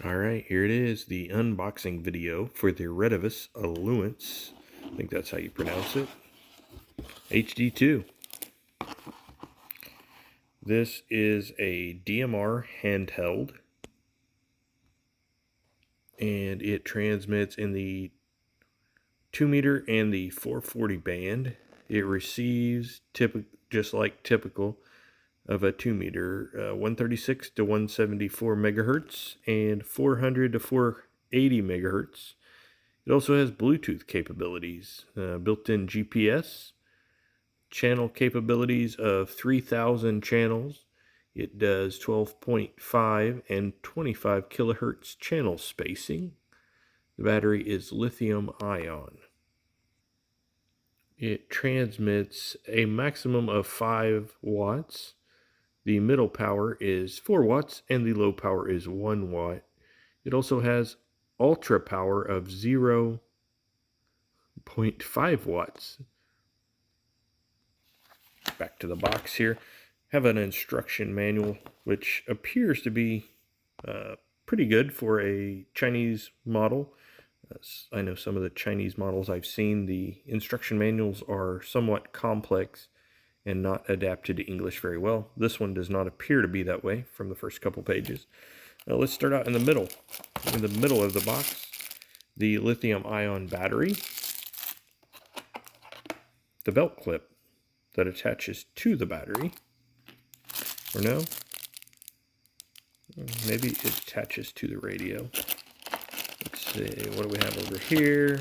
Alright, here it is, the unboxing video for the Retavis Ailunce, I think that's how you pronounce it, HD2. This is a DMR handheld, and it transmits in the 2 meter and the 440 band. It receives, just like typical of a 2 meter, 136 to 174 megahertz and 400 to 480 megahertz. It also has Bluetooth capabilities, built-in GPS, channel capabilities of 3,000 channels. It does 12.5 and 25 kilohertz channel spacing. The battery is lithium ion. It transmits a maximum of 5 watts. The middle power is 4 watts and the low power is 1 watt. It also has ultra power of 0.5 watts. Back to the box here. Have an instruction manual, which appears to be pretty good for a Chinese model. I know some of the Chinese models I've seen, the instruction manuals are somewhat complex and not adapted to English very well. This one does not appear to be that way from the first couple pages. Now let's start out in the middle. In the middle of the box, the lithium-ion battery, the belt clip that attaches to the battery, or no, maybe it attaches to the radio. Let's see, what do we have over here?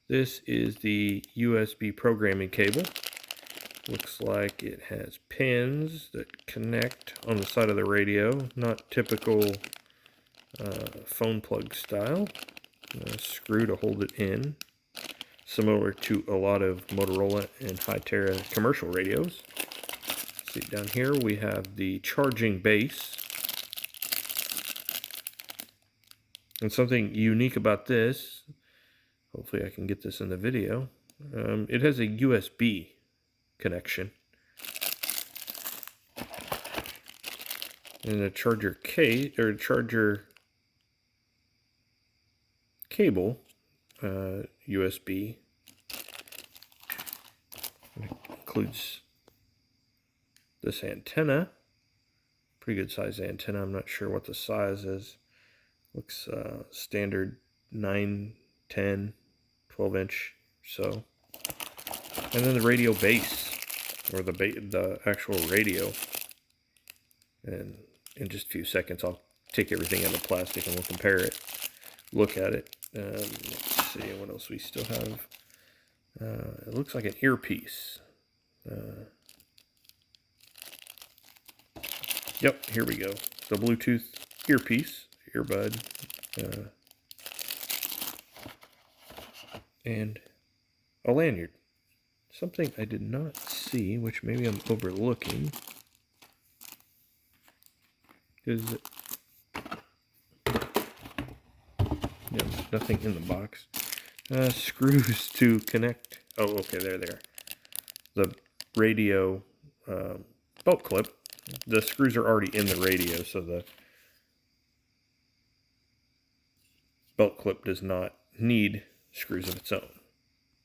This is the USB programming cable. Looks like it has pins that connect on the side of the radio, not typical phone plug style. A screw to hold it in, similar to a lot of Motorola and Hytera commercial radios. See, down here we have the charging base. And something unique about this, hopefully I can get this in the video, it has a USB connection. And a charger charger cable, USB. It includes this antenna, pretty good size antenna. I'm not sure what the size is. Looks standard 9, 10, 12 inch so. And then the radio base, or the actual radio. And in just a few seconds I'll take everything out of the plastic and we'll compare it, look at it. Let's see what else we still have. It looks like an earpiece. Yep, here we go. The Bluetooth earpiece, earbud, and a lanyard. Something I did not see, which maybe I'm overlooking, is nothing in the box. Screws to connect. Oh, okay, there. The radio belt clip. The screws are already in the radio, so the belt clip does not need screws of its own.